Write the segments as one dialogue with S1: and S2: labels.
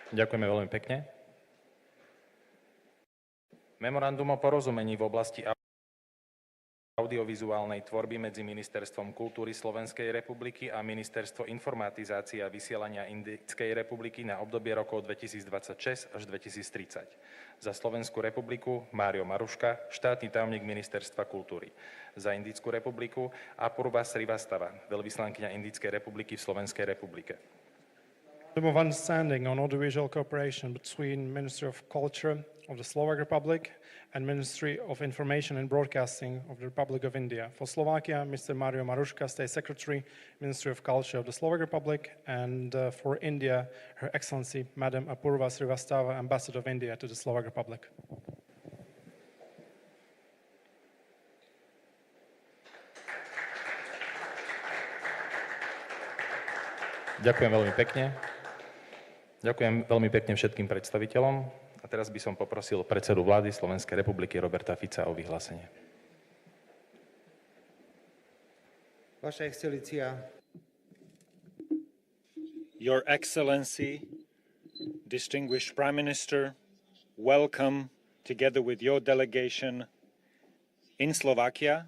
S1: Ďakujeme veľmi pekne. Memorandum o porozumení v oblasti audiovizuálnej tvorby medzi Ministerstvom kultúry Slovenskej republiky a Ministerstvo informatizácie a vysielania Indickej republiky na obdobie rokov 2026 až 2030. Za Slovenskú republiku Mário Maruška, štátny tajomník Ministerstva kultúry. Za Indickú republiku Apurva Srivastava, veľvyslankyňa Indickej republiky v Slovenskej republike.
S2: Memorandum of Understanding on Audiovisual Cooperation between Ministry of Culture of the Slovak Republic and Ministry of Information and Broadcasting of the Republic of India. For Slovakia, Mr. Mario Maruška, State Secretary, Ministry of Culture of the Slovak Republic, and for India, Her Excellency, Madam Apurva Srivastava, Ambassador of India to the Slovak Republic.
S1: Ďakujem veľmi pekne. Ďakujem veľmi pekne všetkým predstaviteľom. A teraz by som poprosil predsedu vlády Slovenskej republiky Roberta Fica o vyhlásenie.
S3: Vaša Excelencia.
S4: Your Excellency, distinguished Prime Minister, welcome together with your delegation in Slovakia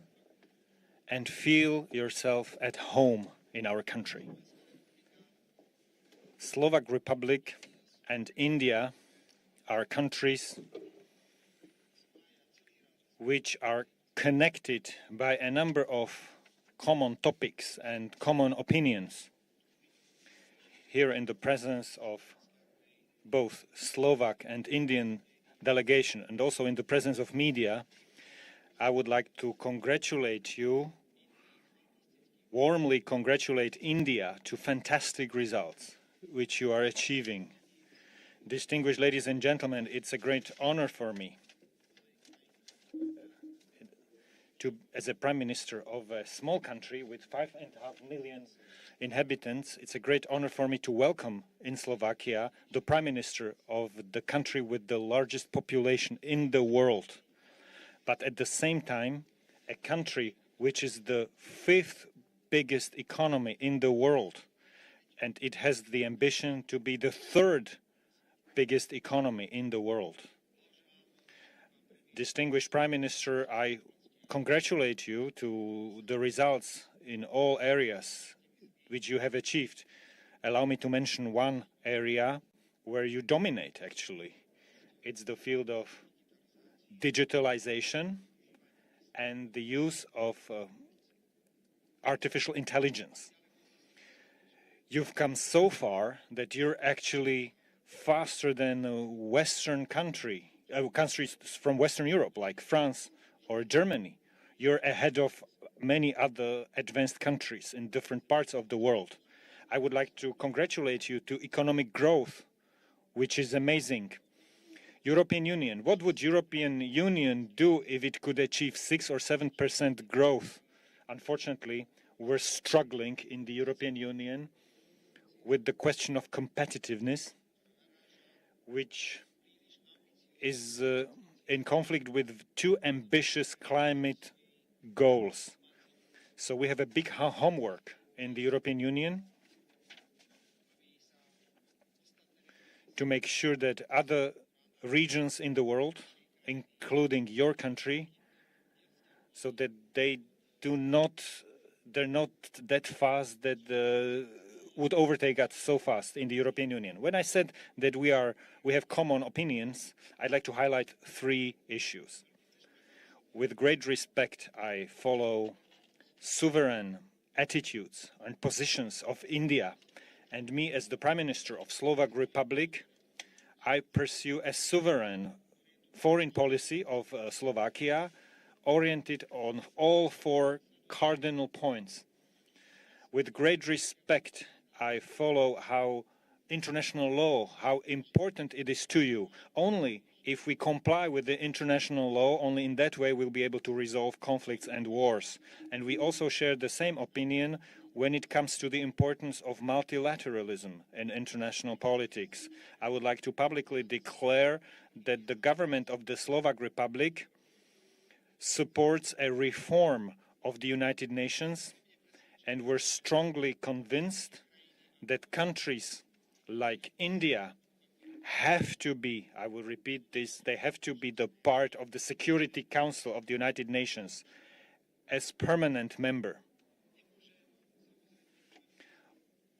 S4: and feel yourself at home in our country. Slovak Republic and India are countries which are connected by a number of common topics and common opinions. Here in the presence of both Slovak and Indian delegation and also in the presence of media, I would like to congratulate you, warmly congratulate India to fantastic results which you are achieving. Distinguished ladies and gentlemen, it's a great honor for me to, as a Prime Minister of a small country with 5.5 million inhabitants, it's a great honor for me to welcome in Slovakia the Prime Minister of the country with the largest population in the world. But at the same time, a country which is the 5th biggest economy in the world. And it has the ambition to be the 3rd biggest economy in the world. Distinguished Prime Minister, I congratulate you to the results in all areas which you have achieved. Allow me to mention one area where you dominate, actually. It's the field of digitalization and the use of artificial intelligence. You've come so far that you're actually faster than Western countries from Western Europe, like France or Germany. You're ahead of many other advanced countries in different parts of the world. I would like to congratulate you to economic growth, which is amazing. European Union. What would European Union do if it could achieve 6 or 7% growth? Unfortunately, we're struggling in the European Union with the question of competitiveness, which is in conflict with too ambitious climate goals. So we have a big homework in the European Union to make sure that other regions in the world, including your country, so that they're not that fast that would overtake us so fast in the European Union. When I said that we have common opinions, I'd like to highlight 3 issues. With great respect, I follow sovereign attitudes and positions of India, and me as the Prime Minister of Slovak Republic, I pursue a sovereign foreign policy of Slovakia oriented on all 4 cardinal points. With great respect, I follow how international law, how important it is to you. Only if we comply with the international law, only in that way we'll be able to resolve conflicts and wars. And we also share the same opinion when it comes to the importance of multilateralism in international politics. I would like to publicly declare that the government of the Slovak Republic supports a reform of the United Nations, and we're strongly convinced that countries like India have to be, I will repeat this, they have to be the part of the Security Council of the United Nations as permanent member.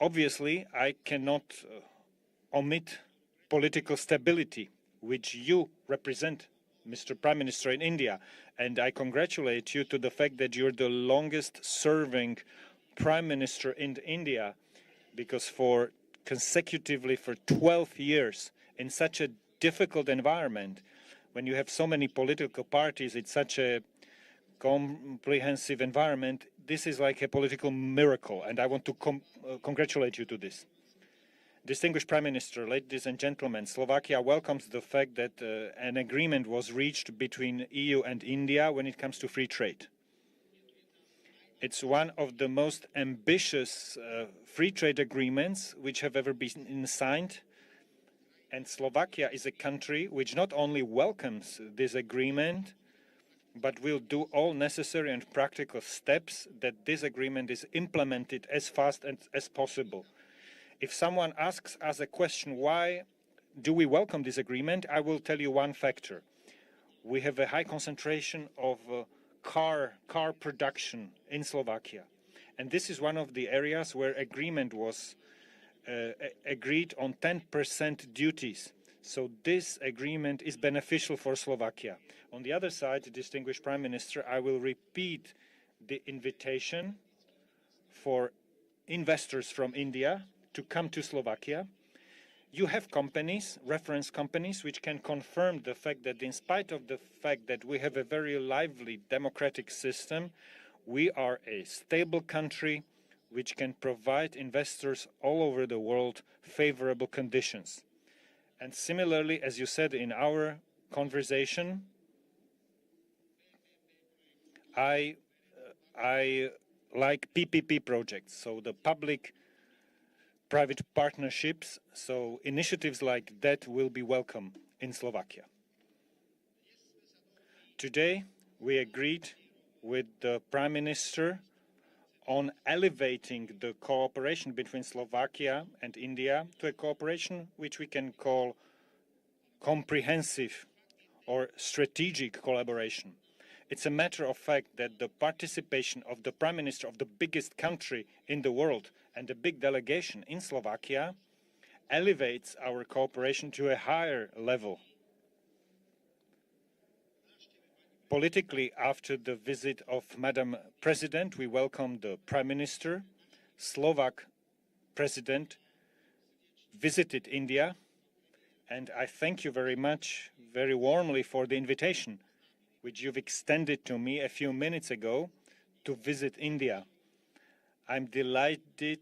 S4: Obviously, I cannot omit political stability, which you represent, Mr. Prime Minister in India. And I congratulate you to the fact that you're the longest serving Prime Minister in India, because consecutively for 12 years in such a difficult environment, when you have so many political parties, it's such a comprehensive environment, this is like a political miracle, and I want to congratulate you to this. Distinguished Prime Minister, ladies and gentlemen, Slovakia welcomes the fact that an agreement was reached between EU and India when it comes to free trade. It's one of the most ambitious free trade agreements which have ever been signed. And Slovakia is a country which not only welcomes this agreement, but will do all necessary and practical steps that this agreement is implemented as fast as possible. If someone asks us a question, why do we welcome this agreement? I will tell you one factor. We have a high concentration of car production in Slovakia. And this is one of the areas where agreement was agreed on 10% duties. So this agreement is beneficial for Slovakia. On the other side, distinguished Prime Minister, I will repeat the invitation for investors from India to come to Slovakia. You have companies, reference companies, which can confirm the fact that in spite of the fact that we have a very lively democratic system, we are a stable country which can provide investors all over the world favorable conditions. And similarly, as you said in our conversation, I like PPP projects, so the public-private partnerships, so initiatives like that will be welcome in Slovakia. Today, we agreed with the Prime Minister on elevating the cooperation between Slovakia and India to a cooperation which we can call comprehensive or strategic collaboration. It's a matter of fact that the participation of the Prime Minister of the biggest country in the world and the big delegation in Slovakia elevates our cooperation to a higher level. Politically, after the visit of Madam President, we welcome the Prime Minister. Slovak President visited India, and I thank you very much, very warmly for the invitation which you've extended to me a few minutes ago to visit India. I'm delighted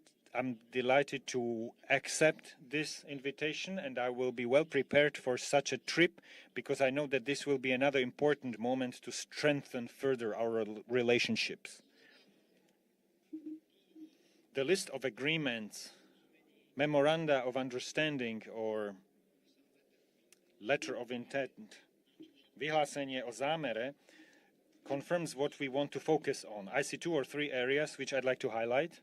S4: to accept this invitation, and I will be well prepared for such a trip because I know that this will be another important moment to strengthen further our relationships. The list of agreements, memoranda of understanding or letter of intent, vyhlásenie o zámere, confirms what we want to focus on. I see 2 or 3 areas which I'd like to highlight,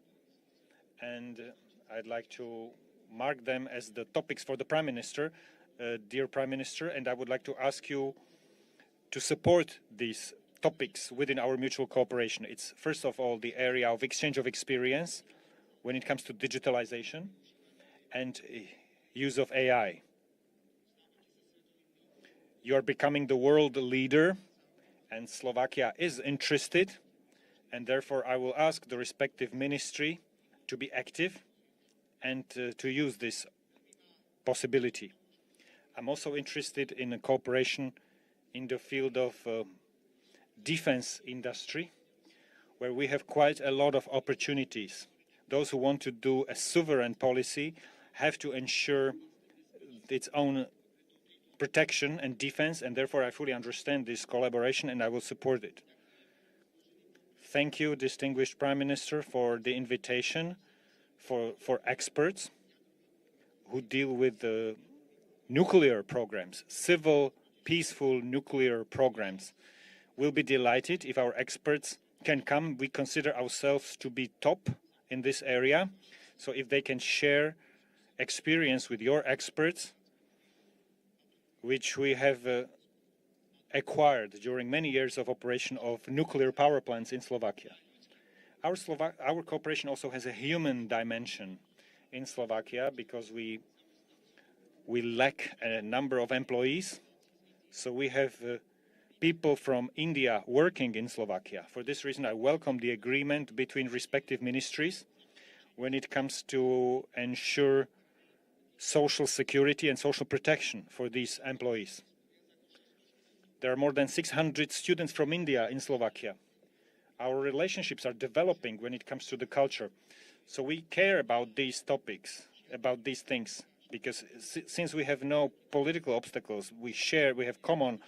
S4: and I'd like to mark them as the topics for the Prime Minister, dear Prime Minister, and I would like to ask you to support these topics within our mutual cooperation. It's first of all the area of exchange of experience when it comes to digitalization and use of AI. You are becoming the world leader, and Slovakia is interested, and therefore I will ask the respective ministry to be active and to use this possibility. I'm also interested in a cooperation in the field of defense industry, where we have quite a lot of opportunities. Those who want to do a sovereign policy have to ensure its own protection and defense, and therefore I fully understand this collaboration and I will support it. Thank you, distinguished Prime Minister, for the invitation for experts who deal with the nuclear programs, civil, peaceful nuclear programs. We'll be delighted if our experts can come. We consider ourselves to be top in this area, so if they can share experience with your experts, which we have acquired during many years of operation of nuclear power plants in Slovakia. Our cooperation also has a human dimension in Slovakia because we lack a number of employees. So we have people from India working in Slovakia. For this reason, I welcome the agreement between respective ministries when it comes to ensure social security and social protection for these employees. There are more than 600 students from India in Slovakia. Our relationships are developing when it comes to the culture. So we care about these topics, about these things, because since we have no political obstacles, we have common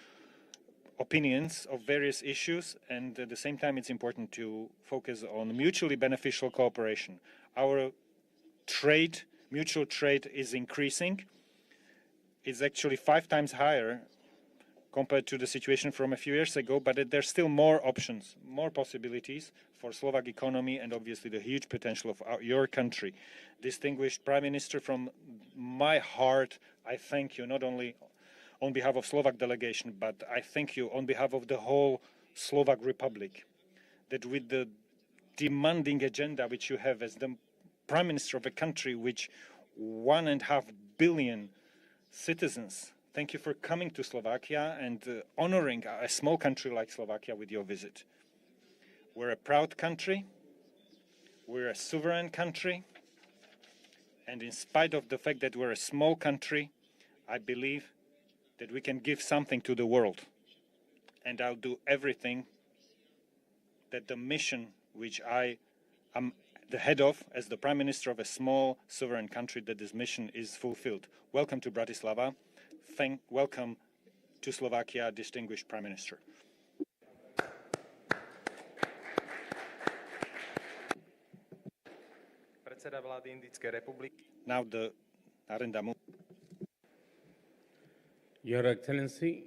S4: opinions of various issues, and at the same time it's important to focus on mutually beneficial cooperation. Our mutual trade is increasing. It's actually 5 times higher compared to the situation from a few years ago, but there's still more options, more possibilities for Slovak economy and obviously the huge potential of your country. Distinguished Prime Minister, from my heart, I thank you not only on behalf of Slovak delegation, but I thank you on behalf of the whole Slovak Republic, that with the demanding agenda which you have as the Prime Minister of a country which 1.5 billion citizens, thank you for coming to Slovakia and honoring a small country like Slovakia with your visit. We're a proud country, we're a sovereign country, and in spite of the fact that we're a small country, I believe that we can give something to the world. And I'll do everything that the mission which I am the head of as the Prime Minister of a small sovereign country, that this mission is fulfilled. Welcome to Bratislava. Welcome to Slovakia, distinguished Prime Minister.
S1: Predseda vlády Indickej republiky.
S4: Now the Narendra Modi.
S5: Your Excellency,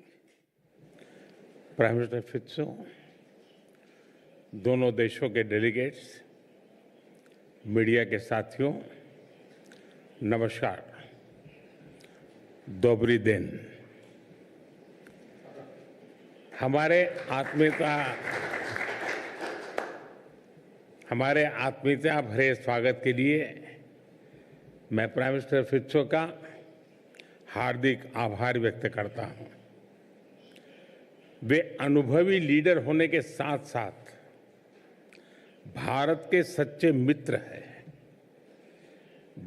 S5: Prime Minister Fico, दोनों देशों के delegates, media के साथियों, नमस्कार, दोबरी दिन। हमारे आत्मीयता भरे स्वागत के लिए मैं प्राइम मिनिस्टर फिट्सो का हार्दिक आभार व्यक्त करता हूं। वे अनुभवी लीडर होने के साथ साथ भारत के सच्चे मित्र हैं।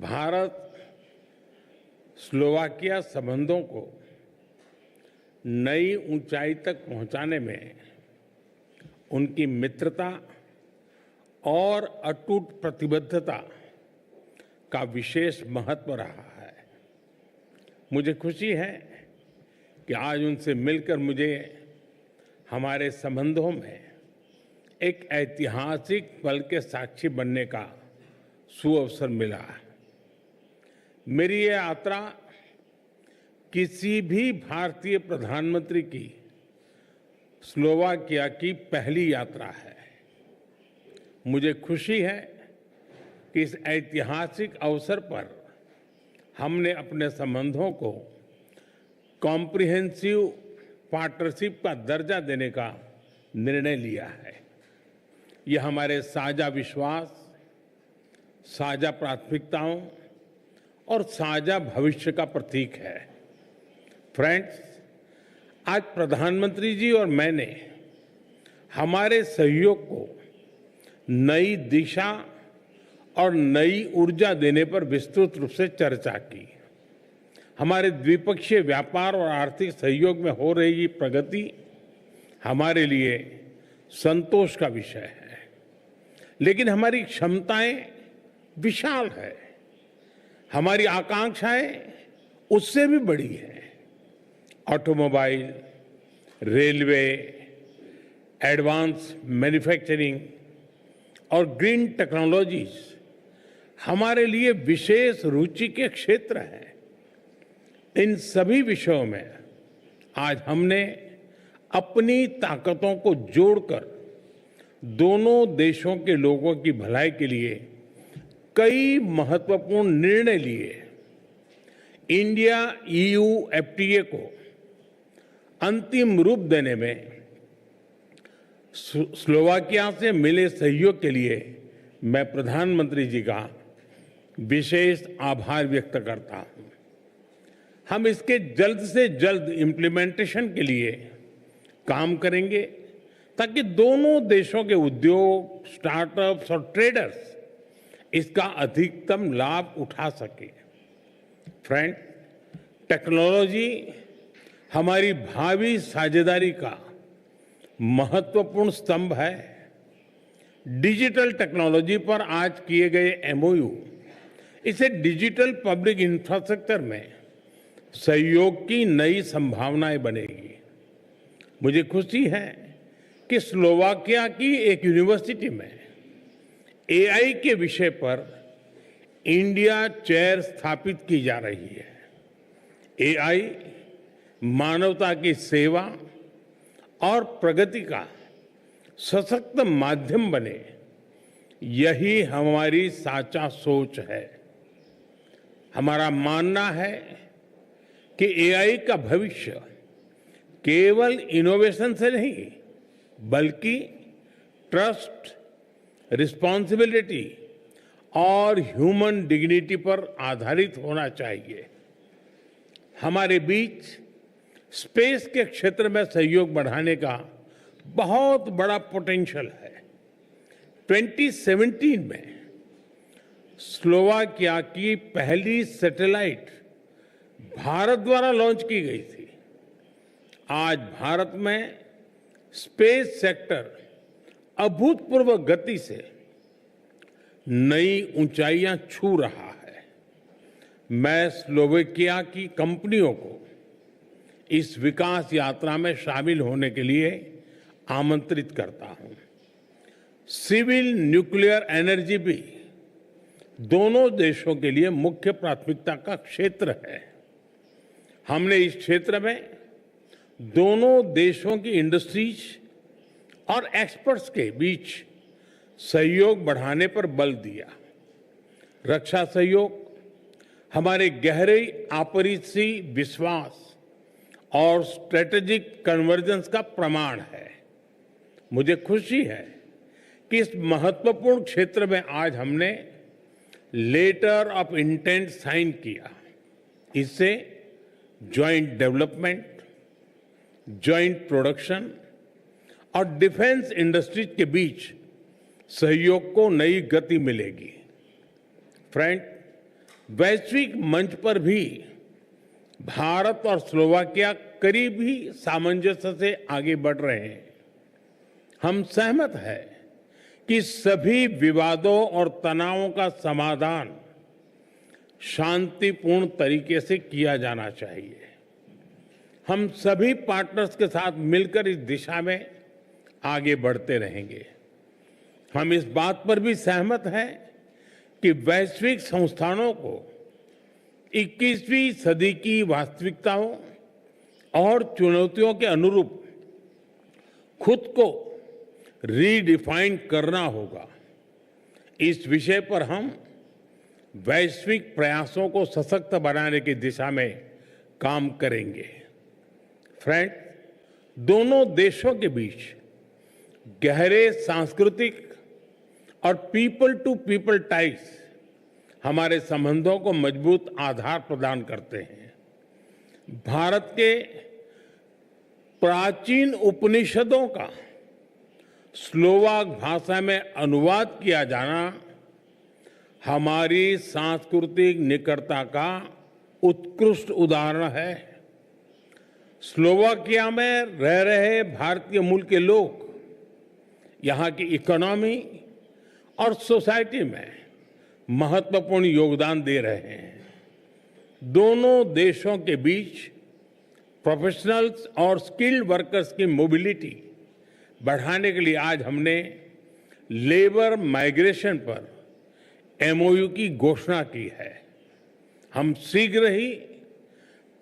S5: भारत स्लोवाकिया संबंधों को नई ऊंचाई तक पहुंचाने में उनकी मित्रता और अटूट प्रतिबद्धता का विशेष महत्व रहा है। मुझे खुशी है कि आज उनसे मिलकर मुझे हमारे संबंधों में एक ऐतिहासिक पल के साक्षी बनने का सुअवसर मिला है। मेरी ये यात्रा किसी भी भारतीय प्रधानमंत्री की स्लोवाकिया की पहली यात्रा है। मुझे खुशी है कि इस ऐतिहासिक अवसर पर हमने अपने संबंधों को कॉम्प्रिहेंसिव पार्टनरशिप का दर्जा देने का निर्णय लिया है। यह हमारे साझा विश्वास, साझा प्राथमिकताओं और साझा भविष्य का प्रतीक है। फ्रेंड्स, आज प्रधानमंत्री जी और मैंने हमारे सहयोग को नई दिशा और नई ऊर्जा देने पर विस्तृत रूप से चर्चा की। हमारे द्विपक्षीय व्यापार और आर्थिक सहयोग में हो रही प्रगति हमारे लिए संतोष का विषय है, लेकिन हमारी क्षमताएं विशाल है, हमारी आकांक्षाएं उससे भी बड़ी हैं। ऑटोमोबाइल, रेलवे, एडवांस मैन्युफैक्चरिंग और ग्रीन टेक्नोलॉजीज हमारे लिए विशेष रुचि के क्षेत्र हैं। इन सभी विषयों में आज हमने अपनी ताकतों को जोड़कर दोनों देशों के लोगों की भलाई के लिए कई महत्वपूर्ण निर्णय लिए। इंडिया ईयू एफटीए को अंतिम रूप देने में स्लोवाकिया से मिले सहयोग के लिए मैं प्रधानमंत्री जी का विशेष आभार व्यक्त करता हूं। हम इसके जल्द से जल्द इम्प्लीमेंटेशन के लिए काम करेंगे ताकि दोनों देशों के उद्योग, स्टार्टअप्स और ट्रेडर्स इसका अधिकतम लाभ उठा सके। फ्रेंड, टेक्नोलॉजी हमारी भावी साझेदारी का महत्वपूर्ण स्तंभ है। डिजिटल टेक्नोलॉजी पर आज किए गए एमओयू इसे डिजिटल पब्लिक इंफ्रास्ट्रक्चर में सहयोग की नई संभावनाएं बनेगी। मुझे खुशी है कि स्लोवाकिया की एक यूनिवर्सिटी में एआई के विषय पर इंडिया चेयर स्थापित की जा रही है। एआई मानवता की सेवा और प्रगति का सशक्त माध्यम बने, यही हमारी साचा सोच है। हमारा मानना है कि एआई का भविष्य केवल इनोवेशन से नहीं बल्कि ट्रस्ट, रिस्पॉन्सिबिलिटी और ह्यूमन डिग्निटी पर आधारित होना चाहिए। हमारे बीच स्पेस के क्षेत्र में सहयोग बढ़ाने का बहुत बड़ा पोटेंशियल है। 2017 में स्लोवाकिया की पहली सैटेलाइट भारत द्वारा लॉन्च की गई थी। आज भारत में स्पेस सेक्टर अभूतपूर्व गति से नई ऊंचाइयां छू रहा है। मैं स्लोवाकिया की कंपनियों को इस विकास यात्रा में शामिल होने के लिए आमंत्रित करता हूं। सिविल न्यूक्लियर एनर्जी भी दोनों देशों के लिए मुख्य प्राथमिकता का क्षेत्र है। हमने इस क्षेत्र में दोनों देशों की इंडस्ट्रीज और एक्सपर्ट्स के बीच सहयोग बढ़ाने पर बल दिया। रक्षा सहयोग हमारे गहरे आपसी विश्वास और स्ट्रेटेजिक कन्वर्जेंस का प्रमाण है। मुझे खुशी है कि इस महत्वपूर्ण क्षेत्र में आज हमने लेटर ऑफ इंटेंट साइन किया। इससे जॉइंट डेवलपमेंट, जॉइंट प्रोडक्शन और डिफेंस इंडस्ट्रीज के बीच सहयोग को नई गति मिलेगी। फ्रेंड, वैश्विक मंच पर भी भारत और स्लोवाकिया करीबी सामंजस्य से आगे बढ़ रहे हैं। हम सहमत हैं कि सभी विवादों और तनावों का समाधान शांतिपूर्ण तरीके से किया जाना चाहिए। हम सभी पार्टनर्स के साथ मिलकर इस दिशा में आगे बढ़ते रहेंगे। हम इस बात पर भी सहमत हैं कि वैश्विक संस्थानों को 21वीं सदी की वास्तविकताओं और चुनौतियों के अनुरूप खुद को रीडिफाइन करना होगा। इस विषय पर हम वैश्विक प्रयासों को सशक्त बनाने की दिशा में काम करेंगे। फ्रेंड, दोनों देशों के बीच गहरे सांस्कृतिक और पीपल टू पीपल टाइज हमारे संबंधों को मजबूत आधार प्रदान करते हैं। भारत के प्राचीन उपनिषदों का स्लोवाक भाषा में अनुवाद किया जाना हमारी सांस्कृतिक निकटता का उत्कृष्ट उदाहरण है। स्लोवाकिया में रह रहे भारतीय मूल के लोग यहाँ की इकोनॉमी और सोसाइटी में महत्वपूर्ण योगदान दे रहे हैं। दोनों देशों के बीच प्रोफेशनल्स और स्किल्ड वर्कर्स की मोबिलिटी बढ़ाने के लिए आज हमने लेबर माइग्रेशन पर एमओयू की घोषणा की है। हम शीघ्र ही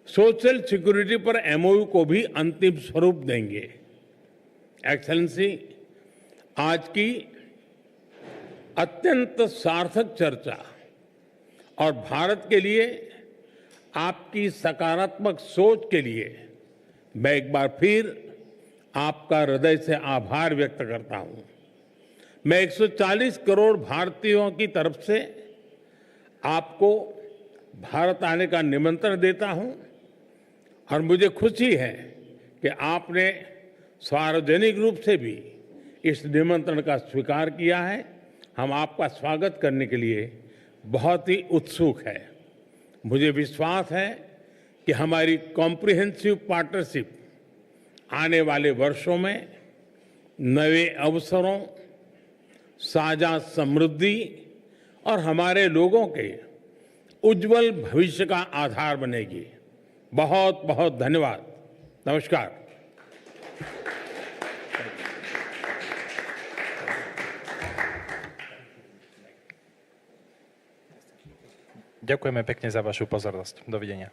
S5: सोशल सिक्योरिटी पर एमओयू को भी अंतिम स्वरूप देंगे। एक्सेलेंसी, आज की अत्यंत सार्थक चर्चा और भारत के लिए आपकी सकारात्मक सोच के लिए मैं एक बार फिर आपका हृदय से आभार व्यक्त करता हूं। मैं 140 करोड़ भारतीयों की तरफ से आपको भारत आने का निमंत्रण देता हूं और मुझे खुशी है कि आपने सार्वजनिक रूप से भी इस निमंत्रण का स्वीकार किया है। हम आपका स्वागत करने के लिए बहुत ही उत्सुक हैं। मुझे विश्वास है कि हमारी कॉम्प्रिहेंसिव पार्टनरशिप आने वाले वर्षों में नए अवसरों, साझा समृद्धि और हमारे लोगों के उज्जवल भविष्य का आधार बनेगी। बहुत बहुत धन्यवाद। नमस्कार।
S1: Ďakujeme pekne za vašu pozornosť. Dovidenia.